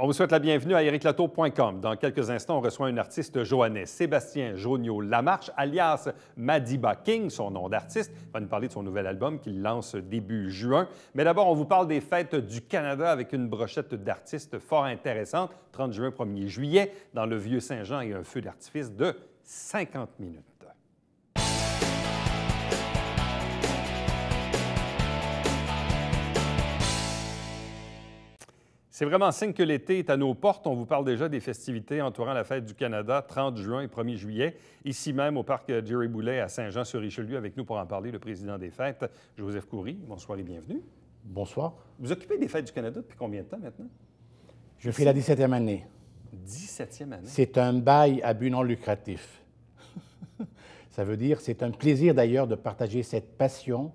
On vous souhaite la bienvenue à ericlatour.com. Dans quelques instants, on reçoit un artiste joannais, Sébastien Jonio-Lamarche, alias Madiba King, son nom d'artiste. Il va nous parler de son nouvel album qu'il lance début juin. Mais d'abord, on vous parle des fêtes du Canada avec une brochette d'artistes fort intéressante. 30 juin, 1er juillet, dans le Vieux-Saint-Jean, il y a un feu d'artifice de 50 minutes. C'est vraiment signe que l'été est à nos portes. On vous parle déjà des festivités entourant la Fête du Canada, 30 juin et 1er juillet. Ici même, au parc Jerry Boulet à Saint-Jean-sur-Richelieu, avec nous pour en parler, le président des Fêtes, Joseph Coury. Bonsoir et bienvenue. Bonsoir. Vous occupez des Fêtes du Canada depuis combien de temps maintenant? Je fais la 17e année. 17e année? C'est un bail à but non lucratif. Ça veut dire, c'est un plaisir d'ailleurs de partager cette passion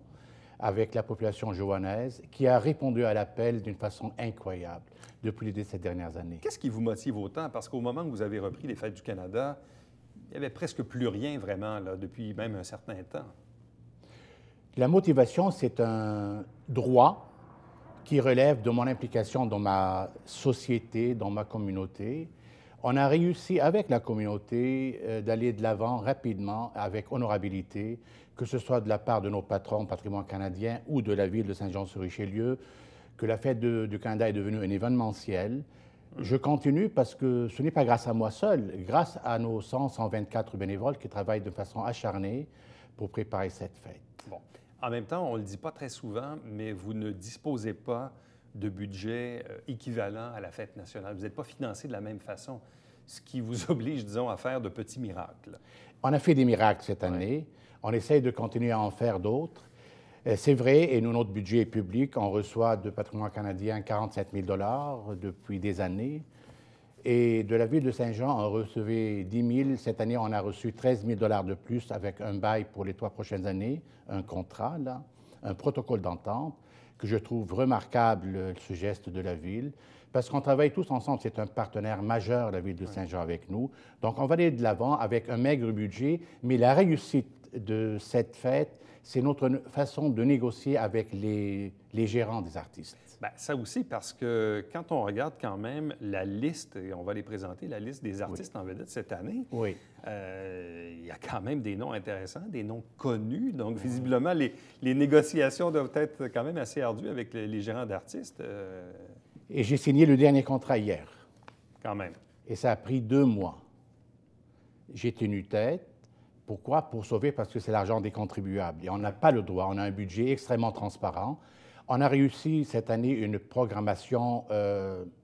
avec la population joannaise qui a répondu à l'appel d'une façon incroyable depuis ces dernières années. Qu'est-ce qui vous motive autant? Parce qu'au moment où vous avez repris les Fêtes du Canada, il n'y avait presque plus rien vraiment, là, depuis même un certain temps. La motivation, c'est un droit qui relève de mon implication dans ma société, dans ma communauté. On a réussi avec la communauté d'aller de l'avant rapidement, avec honorabilité, que ce soit de la part de nos patrons patrimoine canadien ou de la ville de Saint-Jean-sur-Richelieu, que la Fête du Canada est devenue un événementiel. Je continue parce que ce n'est pas grâce à moi seul, grâce à nos 124 bénévoles qui travaillent de façon acharnée pour préparer cette fête. Bon. En même temps, on ne le dit pas très souvent, mais vous ne disposez pas de budget équivalent à la Fête nationale. Vous n'êtes pas financé de la même façon, ce qui vous oblige, disons, à faire de petits miracles. On a fait des miracles cette année. On essaye de continuer à en faire d'autres. C'est vrai, et nous, notre budget est public. On reçoit de patrimoine canadien 47 000 $ depuis des années. Et de la ville de Saint-Jean, on recevait 10 000. Cette année, on a reçu 13 000 $ de plus avec un bail pour les 3 prochaines années, un contrat, là, un protocole d'entente, que je trouve remarquable, ce geste de la ville, parce qu'on travaille tous ensemble. C'est un partenaire majeur, la ville de Saint-Jean, avec nous. Donc, on va aller de l'avant avec un maigre budget, mais la réussite de cette fête, c'est notre façon de négocier avec les gérants des artistes. Bien, ça aussi, parce que quand on regarde quand même la liste, et on va les présenter, la liste des artistes en vedette cette année, il y a quand même des noms intéressants, des noms connus. Donc, visiblement, les négociations doivent être quand même assez ardues avec les gérants d'artistes. Et j'ai signé le dernier contrat hier. Quand même. Et ça a pris 2 mois. J'ai tenu tête. Pourquoi? Pour sauver, parce que c'est l'argent des contribuables. Et on n'a pas le droit. On a un budget extrêmement transparent. On a réussi cette année une programmation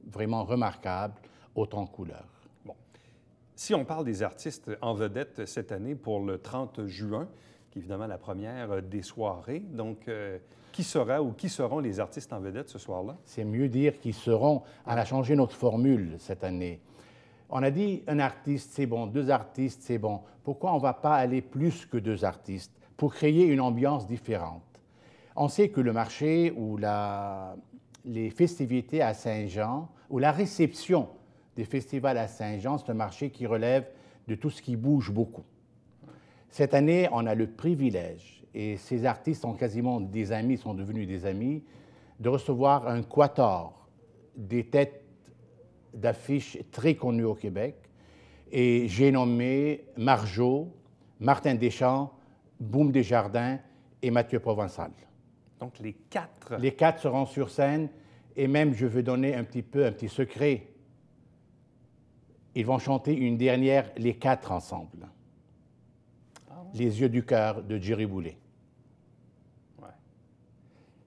vraiment remarquable, haute en couleurs. Bon. Si on parle des artistes en vedette cette année pour le 30 juin, qui est évidemment la première des soirées, donc qui sera ou qui seront les artistes en vedette ce soir-là? C'est mieux dire qu'ils seront. On a changé notre formule cette année. On a dit un artiste, c'est bon, 2 artistes, c'est bon. Pourquoi on ne va pas aller plus que 2 artistes pour créer une ambiance différente? On sait que le marché ou les festivités à Saint-Jean, ou la réception des festivals à Saint-Jean, c'est un marché qui relève de tout ce qui bouge beaucoup. Cette année, on a le privilège, et ces artistes sont quasiment des amis, sont devenus des amis, de recevoir un quatuor des têtes d'affiches très connues au Québec. Et j'ai nommé Marjo, Martin Deschamps, Boum Desjardins et Mathieu Provençal. Donc, les 4. Les 4 seront sur scène. Et même, je veux donner un petit secret. Ils vont chanter une dernière, les 4 ensemble. Les yeux du cœur de Jerry Boulet. Ouais.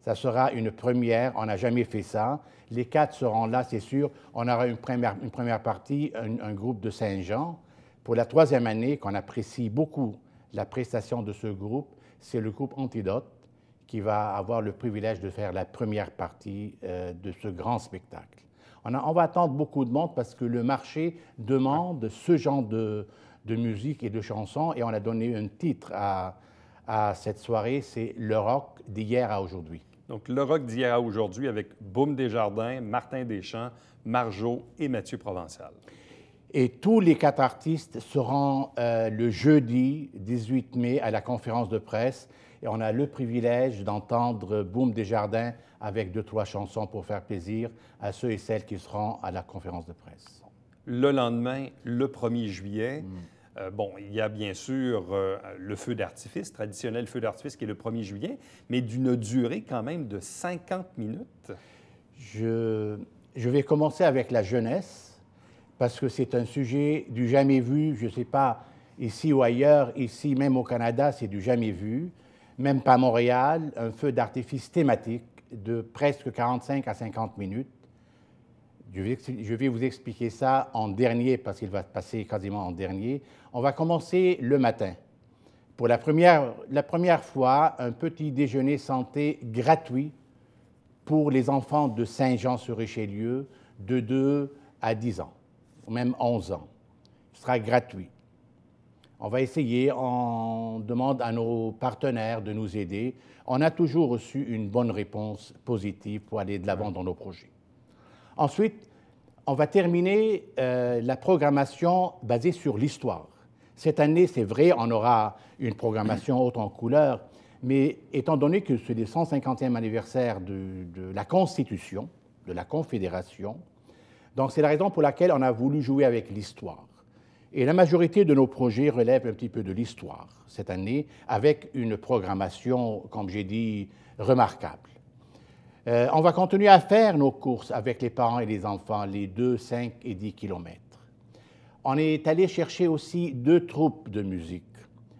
Ça sera une première. On n'a jamais fait ça. Les 4 seront là, c'est sûr. On aura une première partie, un groupe de Saint-Jean. Pour la 3e année, qu'on apprécie beaucoup la prestation de ce groupe, c'est le groupe Antidote qui va avoir le privilège de faire la première partie de ce grand spectacle. On va attendre beaucoup de monde parce que le marché demande ce genre de musique et de chansons. Et on a donné un titre à cette soirée, c'est « Le rock d'hier à aujourd'hui ». Donc, le rock d'hier à aujourd'hui avec Boum Desjardins, Martin Deschamps, Marjo et Mathieu Provençal. Et tous les 4 artistes seront le jeudi 18 mai à la conférence de presse. et on a le privilège d'entendre Boom Desjardins avec 2-3 chansons pour faire plaisir à ceux et celles qui seront à la conférence de presse. Le lendemain, le 1er juillet, bon, il y a bien sûr le feu d'artifice, traditionnel feu d'artifice qui est le 1er juillet, mais d'une durée quand même de 50 minutes. Je vais commencer avec la jeunesse, parce que c'est un sujet du jamais vu, je ne sais pas, ici ou ailleurs, ici même au Canada, c'est du jamais vu, même pas à Montréal, un feu d'artifice thématique de presque 45 à 50 minutes. Je vais vous expliquer ça en dernier, parce qu'il va passer quasiment en dernier. On va commencer le matin. Pour la première fois, un petit déjeuner santé gratuit pour les enfants de Saint-Jean-sur-Richelieu de 2 à 10 ans, ou même 11 ans. Ce sera gratuit. On va essayer, on demande à nos partenaires de nous aider. On a toujours reçu une bonne réponse positive pour aller de l'avant dans nos projets. Ensuite, on va terminer la programmation basée sur l'histoire. Cette année, c'est vrai, on aura une programmation haute en couleurs, mais étant donné que c'est le 150e anniversaire de la Constitution, de la Confédération, donc c'est la raison pour laquelle on a voulu jouer avec l'histoire. Et la majorité de nos projets relèvent un petit peu de l'histoire cette année, avec une programmation, comme j'ai dit, remarquable. On va continuer à faire nos courses avec les parents et les enfants, les 2, 5 et 10 kilomètres. On est allé chercher aussi 2 troupes de musique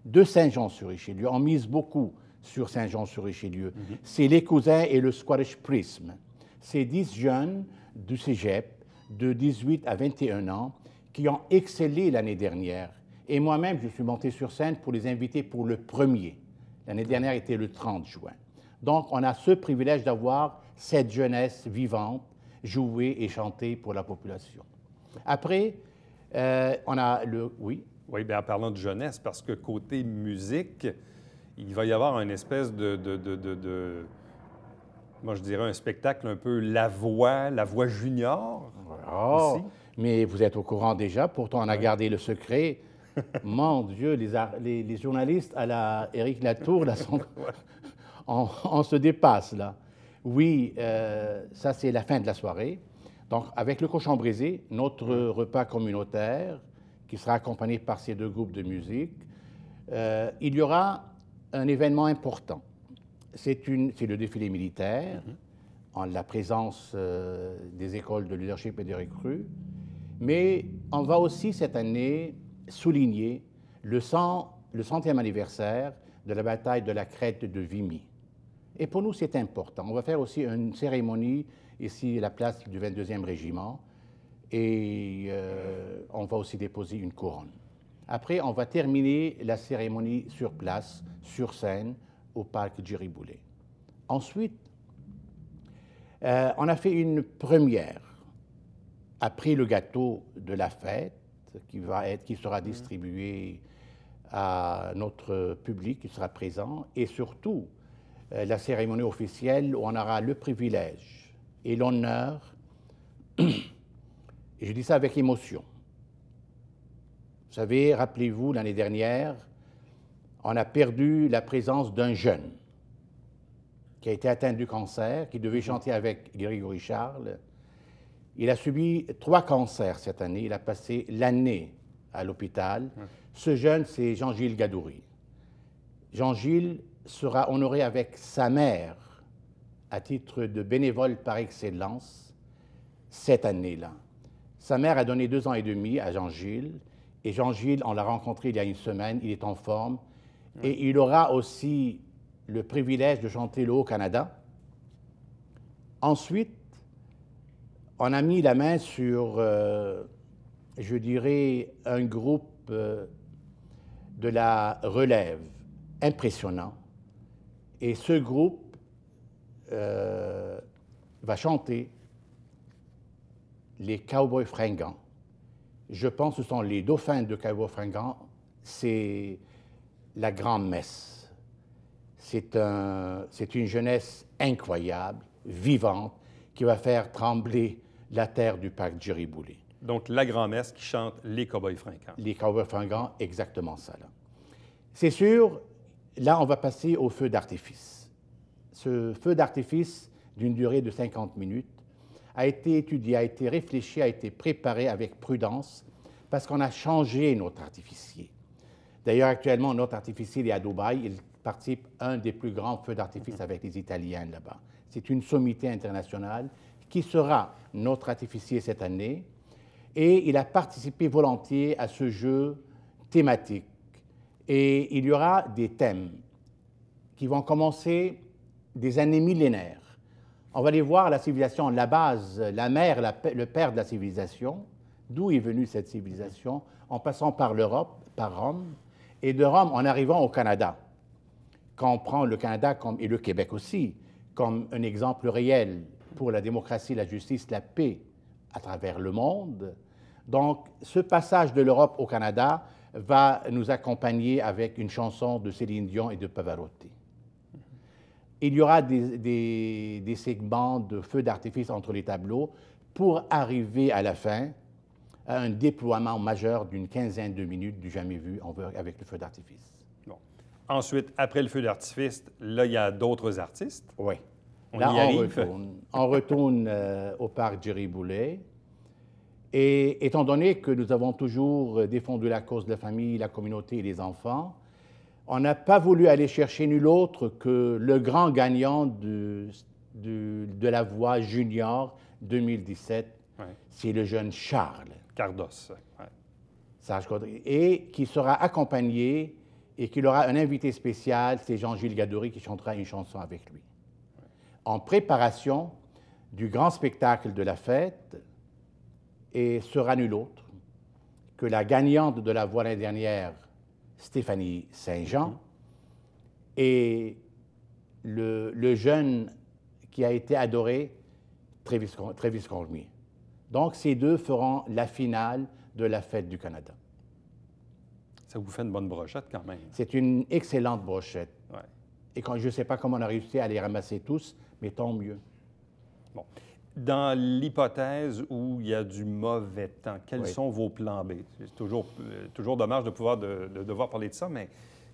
de Saint-Jean-sur-Richelieu. On mise beaucoup sur Saint-Jean-sur-Richelieu. C'est les Cousins et le Scottish Prism. C'est 10 jeunes du cégep de 18 à 21 ans qui ont excellé l'année dernière. Et moi-même, je suis monté sur scène pour les inviter pour le 1er. L'année dernière était le 30 juin. Donc, on a ce privilège d'avoir cette jeunesse vivante jouer et chanter pour la population. Après, on a le... Oui? Oui, bien en parlant de jeunesse, parce que côté musique, il va y avoir une espèce moi, je dirais un spectacle un peu la voix junior. Oh, ici. mais vous êtes au courant déjà, pourtant on a gardé le secret. Mon Dieu, les journalistes à la Éric Latour, là, on se dépasse, là. Oui, ça, c'est la fin de la soirée. Donc, avec le cochon brisé, notre repas communautaire, qui sera accompagné par ces 2 groupes de musique, il y aura un événement important. C'est le défilé militaire, en la présence des écoles de leadership et des recrues, mais on va aussi cette année souligner le 100e anniversaire de la bataille de la Crête de Vimy. Et pour nous, c'est important. On va faire aussi une cérémonie ici à la place du 22e régiment et on va aussi déposer une couronne. Après, on va terminer la cérémonie sur place, sur scène, au parc Giriboulet. Ensuite, on a fait une première. Après le gâteau de la fête, qui sera distribué à notre public qui sera présent, et surtout la cérémonie officielle où on aura le privilège et l'honneur, et je dis ça avec émotion. Vous savez, rappelez-vous, l'année dernière, on a perdu la présence d'un jeune qui a été atteint du cancer, qui devait chanter avec Grégory Charles. Il a subi 3 cancers cette année. Il a passé l'année à l'hôpital. Ce jeune, c'est Jean-Gilles Gadouri. Jean-Gilles sera honoré avec sa mère à titre de bénévole par excellence cette année-là. Sa mère a donné 2 ans et demi à Jean-Gilles. Et Jean-Gilles, on l'a rencontré il y a une semaine, il est en forme. Et il aura aussi le privilège de chanter le Haut-Canada. Ensuite, on a mis la main sur, je dirais, un groupe de la relève impressionnant. Et ce groupe va chanter les Cowboys fringants. Je pense que ce sont les dauphins de Cowboys fringants. C'est la grande messe. C'est une jeunesse incroyable, vivante, qui va faire trembler la terre du parc Giriboulet. Donc, la grand-messe qui chante les Cowboys fringants. Les Cowboys fringants, exactement ça. Là. C'est sûr, Là, on va passer au feu d'artifice. Ce feu d'artifice d'une durée de 50 minutes a été étudié, a été réfléchi, a été préparé avec prudence parce qu'on a changé notre artificier. D'ailleurs, actuellement, notre artificier est à Dubaï. Il participe à un des plus grands feux d'artifice avec les Italiens là-bas. C'est une sommité internationale qui sera notre artificier cette année. Et il a participé volontiers à ce jeu thématique. Et il y aura des thèmes qui vont commencer des années millénaires. On va aller voir la civilisation, la base, la mère, le père de la civilisation, d'où est venue cette civilisation, en passant par l'Europe, par Rome, et de Rome en arrivant au Canada. Quand on prend le Canada et le Québec aussi comme un exemple réel pour la démocratie, la justice, la paix à travers le monde. Donc, ce passage de l'Europe au Canada va nous accompagner avec une chanson de Céline Dion et de Pavarotti. Il y aura des segments de feux d'artifice entre les tableaux pour arriver à la fin à un déploiement majeur d'une quinzaine de minutes du jamais vu avec le feu d'artifice. Bon. Ensuite, après le feu d'artifice, là, il y a d'autres artistes. Oui. On retourne au parc Jerry Boulet. Et étant donné que nous avons toujours défendu la cause de la famille, la communauté et les enfants, on n'a pas voulu aller chercher nul autre que le grand gagnant de la Voix junior 2017, ouais. C'est le jeune Charles Cardos. Ouais. Et qui sera accompagné et qu'il aura un invité spécial, c'est Jean-Gilles Gadouri qui chantera une chanson avec lui. Ouais. En préparation du grand spectacle de la fête, et sera nul autre que la gagnante de la Voix l'année dernière, Stéphanie Saint-Jean, et le jeune qui a été adoré, Travis Cormier. Donc, ces deux feront la finale de la Fête du Canada. Ça vous fait une bonne brochette quand même. C'est une excellente brochette. Ouais. Et quand, je ne sais pas comment on a réussi à les ramasser tous, mais tant mieux. Bon. Dans l'hypothèse où il y a du mauvais temps, quels sont vos plans B? C'est toujours dommage de devoir parler de ça, mais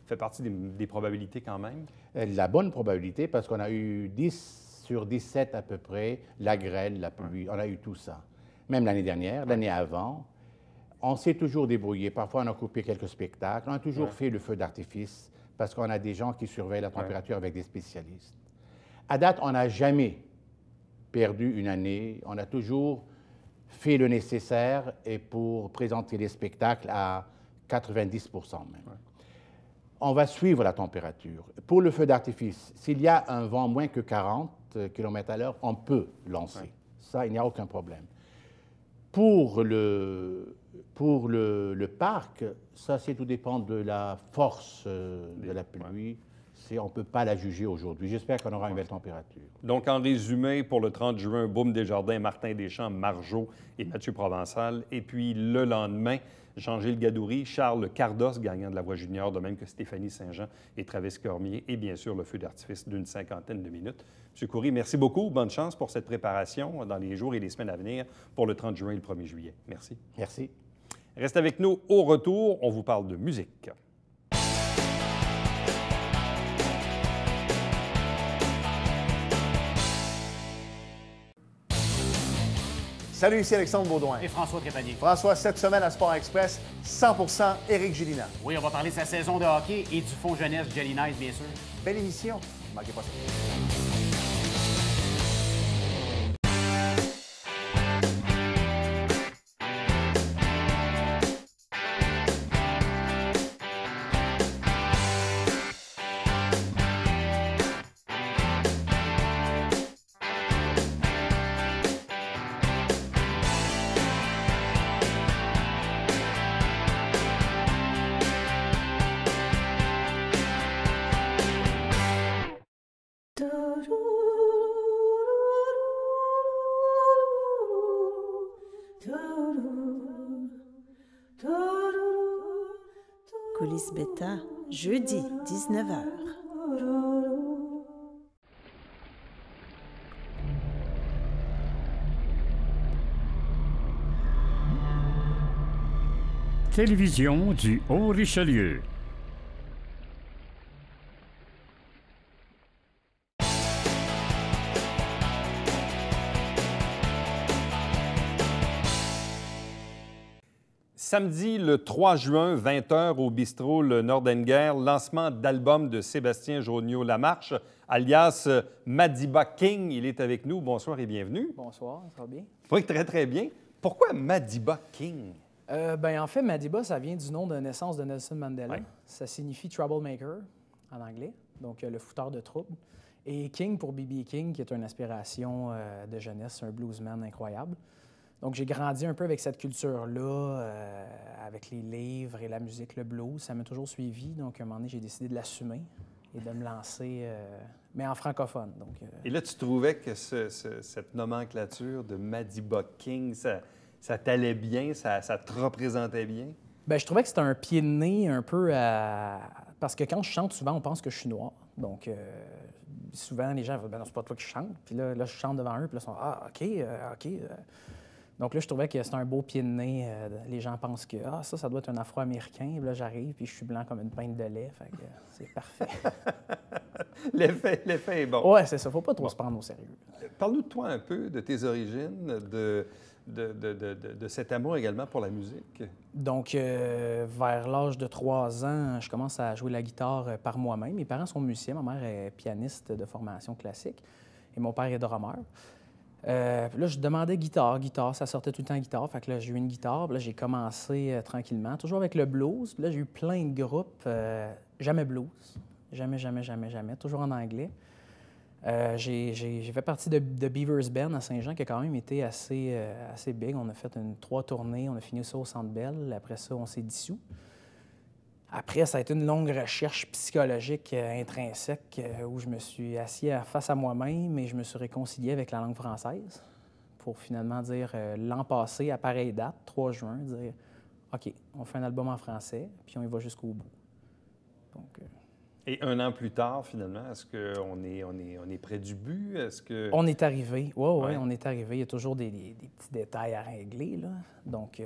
ça fait partie des probabilités quand même. La bonne probabilité, parce qu'on a eu 10 sur 17 à peu près, la grêle, la pluie, on a eu tout ça. Même l'année dernière, l'année avant, on s'est toujours débrouillé. Parfois, on a coupé quelques spectacles. On a toujours fait le feu d'artifice parce qu'on a des gens qui surveillent la température avec des spécialistes. À date, on n'a jamais perdu une année. On a toujours fait le nécessaire et pour présenter les spectacles à 90 même. Ouais. On va suivre la température. Pour le feu d'artifice, s'il y a un vent moins que 40 km/h, on peut lancer. Ouais. Ça, il n'y a aucun problème. Pour le parc, ça, c'est tout dépend de la force de la pluie. On ne peut pas la juger aujourd'hui. J'espère qu'on aura une belle température. Donc, en résumé, pour le 30 juin, Boum Desjardins, Martin Deschamps, Margeau et Mathieu Provençal. Et puis, le lendemain, Jean-Gilles Gadouri, Charles Cardos, gagnant de la Voix junior, de même que Stéphanie Saint-Jean et Travis Cormier. Et bien sûr, le feu d'artifice d'une 50aine de minutes. M. Coury, merci beaucoup. Bonne chance pour cette préparation dans les jours et les semaines à venir pour le 30 juin et le 1er juillet. Merci. Merci. Restez avec nous. Au retour, on vous parle de musique. Salut, ici Alexandre Baudouin. Et François Trépanier. François, cette semaine à Sport Express, 100% Éric Gélina. Oui, on va parler de sa saison de hockey et du fonds jeunesse Jelly Nice, bien sûr. Belle émission. Ne manquez pas ça. Coulisses Bêta, jeudi, 19h. Télévision du Haut-Richelieu. Samedi, le 3 juin, 20h, au bistrot Le Nordenguer, lancement d'album de Sébastien Joniaux-Lamarche, alias Madiba King. Il est avec nous. Bonsoir et bienvenue. Bonsoir, ça va bien? Oui, très, très bien. Pourquoi Madiba King? En fait, Madiba, ça vient du nom de naissance de Nelson Mandela. Ouais. Ça signifie troublemaker en anglais, donc le fouteur de troubles. Et King pour B.B. King, qui est une inspiration de jeunesse, un bluesman incroyable. Donc, j'ai grandi un peu avec cette culture-là, avec les livres et la musique, le blues. Ça m'a toujours suivi. Donc, à un moment donné, j'ai décidé de l'assumer et de me lancer, mais en francophone. Donc, Et là, tu trouvais que cette nomenclature de Madiba King, ça t'allait bien, ça te représentait bien? bien, je trouvais que c'était un pied de nez un peu à... Parce que quand je chante, souvent, on pense que je suis noir. Donc, souvent, les gens disent « Ben non, c'est pas toi qui chante. » Puis là, je chante devant eux, puis là, ils sont « Ah, OK. » Donc là, je trouvais que c'était un beau pied de nez. Les gens pensent que ça doit être un Afro-Américain. Puis là, j'arrive, puis je suis blanc comme une pinte de lait. Fait que c'est parfait. L'effet est bon. Ouais, c'est ça. Faut pas trop se prendre au sérieux. Parle-nous de toi un peu, de tes origines, de cet amour également pour la musique. Donc, vers l'âge de 3 ans, je commence à jouer la guitare par moi-même. Mes parents sont musiciens. Ma mère est pianiste de formation classique et mon père est drummer. Puis là, je demandais guitare, ça sortait tout le temps guitare. Fait que là, j'ai eu une guitare. Puis là, j'ai commencé tranquillement, toujours avec le blues. Puis là, j'ai eu plein de groupes. Jamais blues. Jamais. Toujours en anglais. J'ai fait partie de Beavers Band à Saint-Jean, qui a quand même été assez big. On a fait 3 tournées. On a fini ça au Centre Bell. Après ça, on s'est dissous. Après, ça a été une longue recherche psychologique intrinsèque où je me suis assis face à moi-même et je me suis réconcilié avec la langue française pour finalement dire l'an passé, à pareille date, 3 juin, dire OK, on fait un album en français puis on y va jusqu'au bout. Donc, Et 1 an plus tard, finalement, est-ce qu'on est près du but? Est-ce que... On est arrivé. Oui, Ouais. on est arrivé. Il y a toujours des petits détails à régler, là. Donc,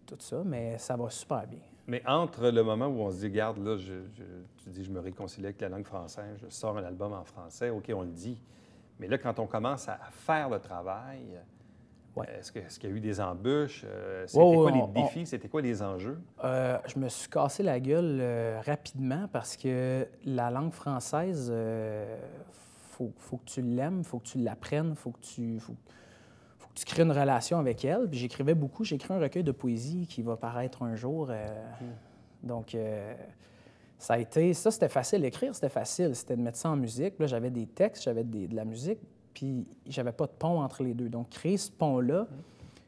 tout ça, mais ça va super bien. Mais entre le moment où on se dit, regarde, là, tu dis, je me réconcilie avec la langue française, je sors un album en français, OK, on le dit. Mais là, quand on commence à faire le travail, Ouais. est-ce qu'il y a eu des embûches? C'était Ouais, quoi ouais, les défis? C'était quoi les enjeux? Je me suis cassé la gueule rapidement parce que la langue française, faut que tu l'aimes, faut que tu l'apprennes, faut que tu crées une relation avec elle. Puis j'écrivais beaucoup. J'ai écrit un recueil de poésie qui va paraître un jour. Donc, ça a été... Ça, c'était facile. Écrire, c'était facile. C'était de mettre ça en musique. Puis là, j'avais des textes, j'avais de la musique, puis j'avais pas de pont entre les deux. Donc, créer ce pont-là,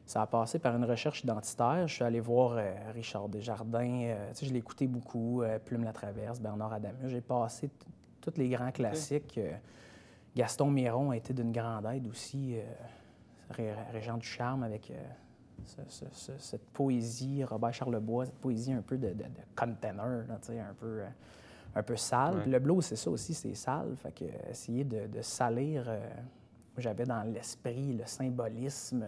ça a passé par une recherche identitaire. Je suis allé voir Richard Desjardins. Tu sais, je l'ai écouté beaucoup. Plume la Traverse, Bernard Adamus. J'ai passé tous les grands classiques. Gaston Miron a été d'une grande aide aussi. Régent du Charme avec cette poésie, Robert Charlebois, cette poésie un peu de container, là, tu sais, un peu sale. Ouais. Le blues, c'est ça aussi, c'est sale. Fait que essayer de salir, j'avais dans l'esprit le symbolisme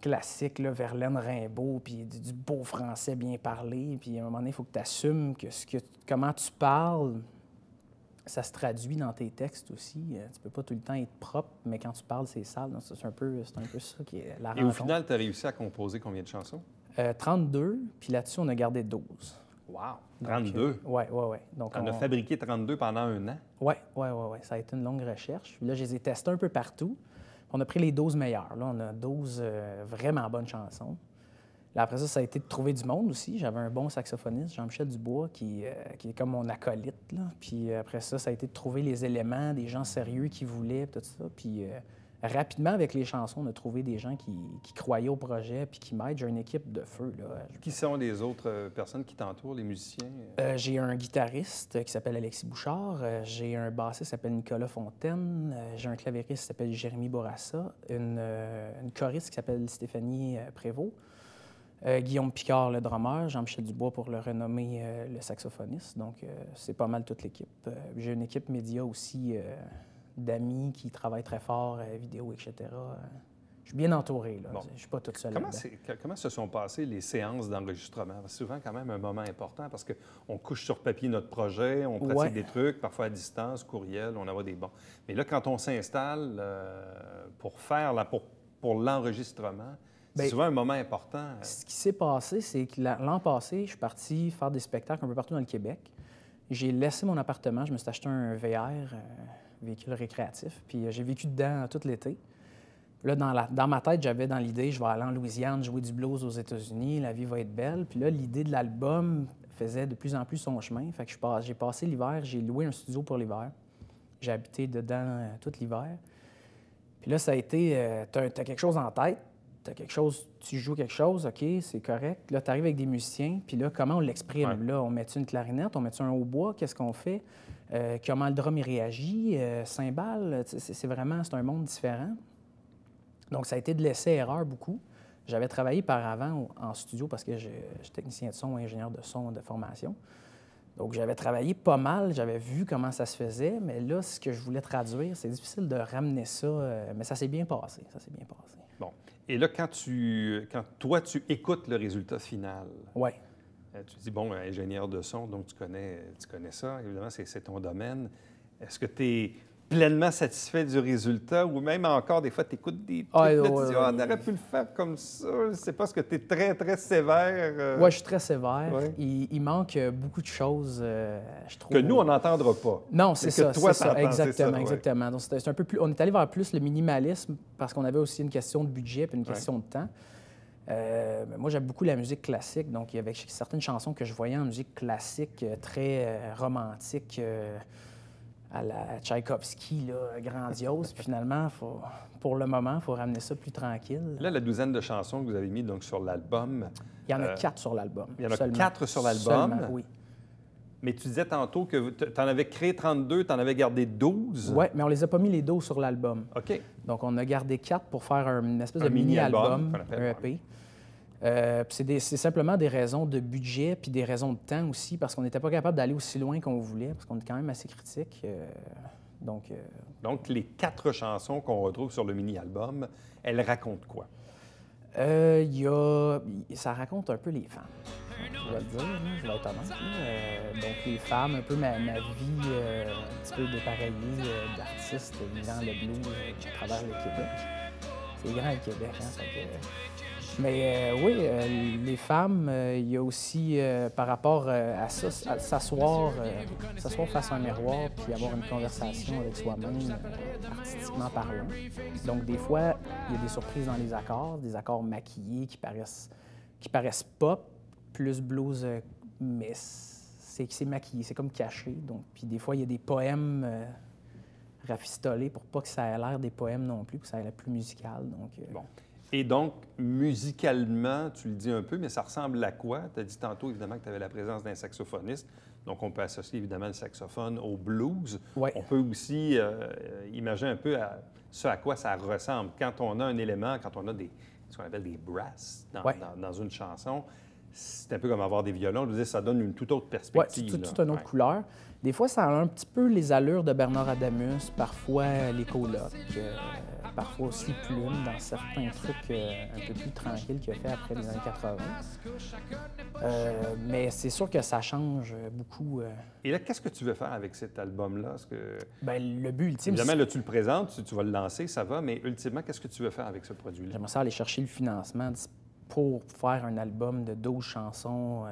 classique, là, Verlaine, Rimbaud, puis du beau français bien parlé. Puis à un moment donné, il faut que tu assumes que comment tu parles, ça se traduit dans tes textes aussi. Tu peux pas tout le temps être propre, mais quand tu parles, c'est sale. Donc, c'est un peu ça qui est la Et au rencontre. final, tu as réussi à composer combien de chansons? 32, puis là-dessus, on a gardé 12. Wow! 32? Oui. Donc, On a fabriqué 32 pendant 1 an? Oui. Ça a été une longue recherche. Puis là, je les ai testés un peu partout. On a pris les 12 meilleurs. Là, on a 12 vraiment bonnes chansons. Là, après ça, ça a été de trouver du monde aussi. J'avais un bon saxophoniste, Jean-Michel Dubois, qui est comme mon acolyte, là. Puis après ça, ça a été de trouver les éléments, des gens sérieux qui voulaient, tout ça. Puis rapidement, avec les chansons, on a trouvé des gens qui croyaient au projet puis qui m'aident. J'ai une équipe de feu, là. Qui sont les autres personnes qui t'entourent, les musiciens? J'ai un guitariste qui s'appelle Alexis Bouchard. J'ai un bassiste qui s'appelle Nicolas Fontaine. J'ai un claviériste qui s'appelle Jérémy Bourassa. Une choriste qui s'appelle Stéphanie Prévost. Guillaume Picard, le drummer, Jean-Michel Dubois pour le renommer le saxophoniste. Donc, c'est pas mal toute l'équipe. J'ai une équipe média aussi d'amis qui travaillent très fort, vidéo, etc. Je suis bien entouré, là. Bon. Je suis pas toute seule Comment, là-dedans. comment se sont passées les séances d'enregistrement? C'est souvent quand même un moment important parce qu'on couche sur papier notre projet, on pratique Ouais. des trucs, parfois à distance, courriel, on envoie des bons. Mais là, quand on s'installe pour l'enregistrement, C'est souvent un moment important. Ce qui s'est passé, c'est que l'an passé, je suis parti faire des spectacles un peu partout dans le Québec. J'ai laissé mon appartement, je me suis acheté un VR, véhicule récréatif, puis j'ai vécu dedans tout l'été. Là, dans ma tête, j'avais dans l'idée, je vais aller en Louisiane, jouer du blues aux États-Unis, la vie va être belle. Puis là, l'idée de l'album faisait de plus en plus son chemin. Fait que j'ai passé l'hiver, j'ai loué un studio pour l'hiver. J'ai habité dedans tout l'hiver. Puis là, ça a été, t'as quelque chose en tête, tu joues quelque chose, OK, c'est correct. Là, tu arrives avec des musiciens, puis là, comment on l'exprime? Ouais. Là, on met-tu une clarinette, on met-tu un hautbois, qu'est-ce qu'on fait? Comment le drum, il réagit? Cymbales, c'est un monde différent. Donc, ça a été de l'essai-erreur beaucoup. J'avais travaillé par avant en studio parce que je suis technicien de son, ingénieur de son de formation. Donc, j'avais travaillé pas mal, j'avais vu comment ça se faisait, mais là, ce que je voulais traduire, c'est difficile de ramener ça, mais ça s'est bien passé, Bon. Et là, quand toi, tu écoutes le résultat final, Oui. Tu dis, bon, ingénieur de son, donc tu connais ça, évidemment, c'est ton domaine. Est-ce que tu es pleinement satisfait du résultat ou même encore, des fois, tu écoutes des trucs, là, tu dis, on aurait pu le faire comme ça. Je sais pas, est-ce que tu es très, très sévère? Oui, je suis très sévère. Ouais. Il manque beaucoup de choses, je trouve. Que nous, on n'entendra pas. Non, c'est ça. Que toi, c'est ça. t'entends, Exactement, c'est ça, ouais. exactement. Donc, c'était un peu plus... On est allé vers plus le minimalisme parce qu'on avait aussi une question de budget puis une Ouais. question de temps. Moi, j'aime beaucoup la musique classique. Donc, il y avait certaines chansons que je voyais en musique classique, très romantique, à la Tchaïkovski, là, grandiose. Puis finalement, pour le moment, il faut ramener ça plus tranquille. Là, la douzaine de chansons que vous avez mis donc, sur l'album. Il y en a 4 sur l'album. Il y en a seulement. 4 sur l'album. Seulement, oui. Mais tu disais tantôt que tu en avais créé 32, tu en avais gardé 12. Oui, mais on les a pas mis les 12 sur l'album. OK. Donc, on a gardé 4 pour faire une espèce Un de mini-album, qu'on appelle, un EP. C'est simplement des raisons de budget puis des raisons de temps aussi, parce qu'on n'était pas capable d'aller aussi loin qu'on voulait, parce qu'on est quand même assez critique. Donc, les 4 chansons qu'on retrouve sur le mini-album, elles racontent quoi? ça raconte un peu les femmes. Je vais le dire, là, je vais être honnête. Là. Donc, les femmes, un peu ma vie un petit peu dépareillée d'artiste vivant le blues à travers le Québec. C'est grand le Québec, hein? Fait que, mais oui, les femmes, il y a aussi par rapport à ça, à s'asseoir face à un miroir puis avoir une conversation avec soi-même, artistiquement parlant. Donc, des fois, il y a des surprises dans les accords, des accords maquillés qui paraissent pop, plus blues, mais c'est maquillé, c'est comme caché. Donc, puis des fois, il y a des poèmes rafistolés pour pas que ça ait l'air des poèmes non plus, que ça ait l'air plus musical. Donc, Bon. Et donc, musicalement, tu le dis un peu, mais ça ressemble à quoi? Tu as dit tantôt, évidemment, que tu avais la présence d'un saxophoniste. Donc, on peut associer, évidemment, le saxophone au blues. Ouais. On peut aussi imaginer un peu ce à quoi ça ressemble. Quand on a un élément, quand on a ce qu'on appelle des brasses dans une chanson, c'est un peu comme avoir des violons. Je veux dire, ça donne une toute autre oui, perspective. c'est toute une autre couleur. Des fois, ça a un petit peu les allures de Bernard Adamus, parfois les colocs, parfois aussi Plume dans certains trucs un peu plus tranquilles qu'il a fait après les années 80. Mais c'est sûr que ça change beaucoup. Et là, qu'est-ce que tu veux faire avec cet album-là? Bien, le but ultime, Évidemment, là, tu le présentes, tu vas le lancer, ça va, mais ultimement, qu'est-ce que tu veux faire avec ce produit-là? j'aimerais ça aller chercher le financement pour faire un album de 12 chansons,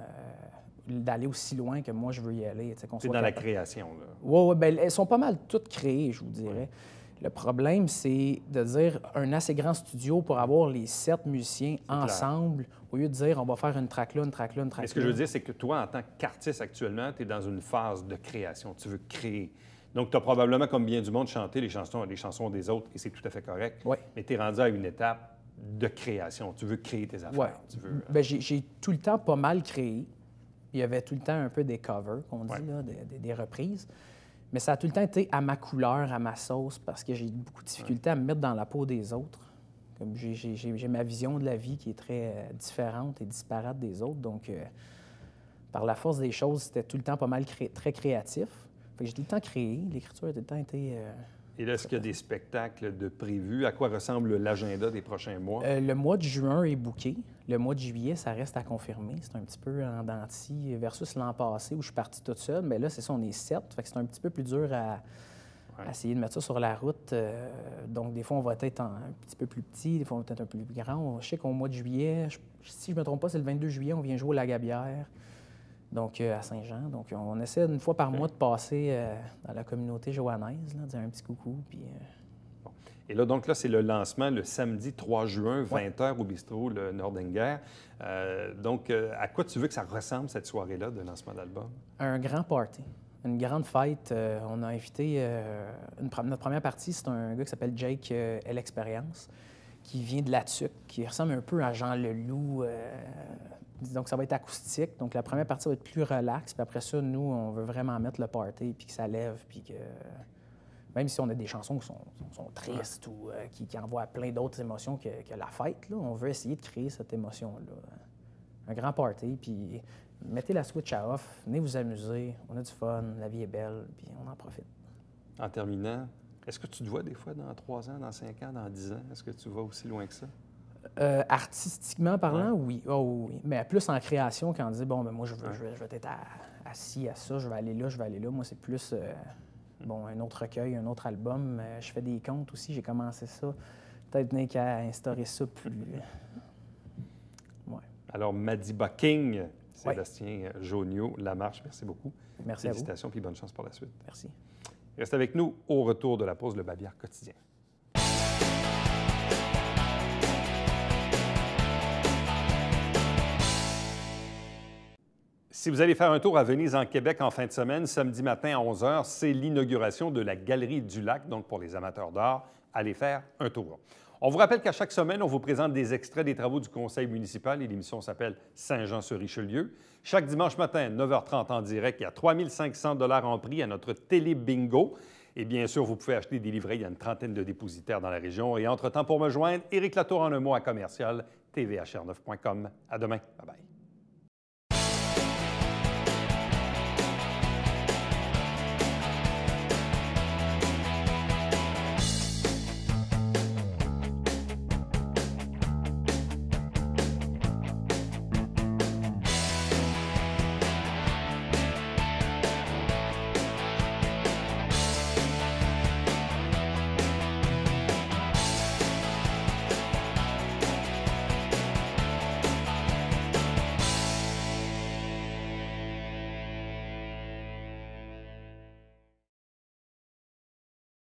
d'aller aussi loin que moi je veux y aller. C'est dans la création, là. Oui, bien, elles sont pas mal toutes créées, je vous dirais. Le problème, c'est de dire un assez grand studio pour avoir les 7 musiciens ensemble, au lieu de dire on va faire une track là, une track là, une track là. Mais ce que je veux dire, c'est que toi, en tant qu'artiste actuellement, tu es dans une phase de création. Tu veux créer. Donc, tu as probablement, comme bien du monde, chanté les chansons des autres, et c'est tout à fait correct. Oui. Mais tu es rendu à une étape de création. Tu veux créer tes affaires. Oui. Tu veux... Bien, j'ai tout le temps pas mal créé. Il y avait tout le temps un peu des covers, qu'on dit, Ouais. là, des reprises. Mais ça a tout le temps été à ma couleur, à ma sauce, parce que j'ai beaucoup de difficulté à me mettre dans la peau des autres. Comme j'ai ma vision de la vie qui est très différente et disparate des autres. Donc, par la force des choses, c'était tout le temps pas mal très créatif. Fait que j'ai tout le temps créé. L'écriture a tout le temps été... Et là, est-ce qu'il y a des spectacles de prévus? À quoi ressemble l'agenda des prochains mois? Le mois de juin est booké. Le mois de juillet, ça reste à confirmer. C'est un petit peu en dents de scie versus l'an passé où je suis parti toute seule. Mais là, c'est ça, on est 7. Fait que c'est un petit peu plus dur essayer de mettre ça sur la route. Donc, des fois, on va être un petit peu plus petit, des fois, on va être un peu plus grand. Je sais qu'au mois de juillet, si je ne me trompe pas, c'est le 22 juillet, on vient jouer au Lagabière, donc à Saint-Jean. Donc, on essaie une fois par mois de passer dans la communauté johannaise, là, dire un petit coucou. Puis, Et là, donc, là, c'est le lancement le samedi 3 juin, 20h au bistrot, le Nordinger. Donc, à quoi tu veux que ça ressemble, cette soirée-là de lancement d'album? Un grand party. Une grande fête. On a invité... notre première partie, c'est un gars qui s'appelle Jake L'Expérience, qui vient de La Tuque, qui ressemble un peu à Jean Leloup. Donc, ça va être acoustique. Donc, la première partie va être plus relax. Puis après ça, nous, on veut vraiment mettre le party, puis que ça lève, puis que... Même si on a des chansons qui sont tristes ou qui envoient plein d'autres émotions que la fête, là, on veut essayer de créer cette émotion-là. Un grand party, puis mettez la switch à off, venez vous amuser, on a du fun, la vie est belle, puis on en profite. En terminant, est-ce que tu te vois des fois dans 3 ans, dans 5 ans, dans 10 ans? Est-ce que tu vas aussi loin que ça? Artistiquement parlant, oui. Oh, oui. Mais plus en création, quand on dit, bon, ben moi, je vais être assis à ça, je vais aller là. Moi, c'est plus... Bon, un autre recueil, un autre album. Je fais des contes aussi, j'ai commencé ça. Peut-être venir qu'à instaurer ça plus... Ouais. Alors, Madiba King, Sébastien Joniaux, La Marche, merci beaucoup. Merci à vous. Félicitations, puis bonne chance pour la suite. Merci. Reste avec nous au retour de la pause, le Babillard quotidien. Si vous allez faire un tour à Venise, en Québec, en fin de semaine, samedi matin à 11 h, c'est l'inauguration de la Galerie du Lac. Donc, pour les amateurs d'art, allez faire un tour. On vous rappelle qu'à chaque semaine, on vous présente des extraits des travaux du conseil municipal et l'émission s'appelle Saint-Jean-sur-Richelieu. Chaque dimanche matin, 9h30 en direct, il y a 3 500 $ en prix à notre télé-bingo. Et bien sûr, vous pouvez acheter des livrets. Il y a une trentaine de dépositaires dans la région. Et entre-temps, pour me joindre, Éric Latour en un mot à commercial, tvhr9.com. À demain. Bye-bye.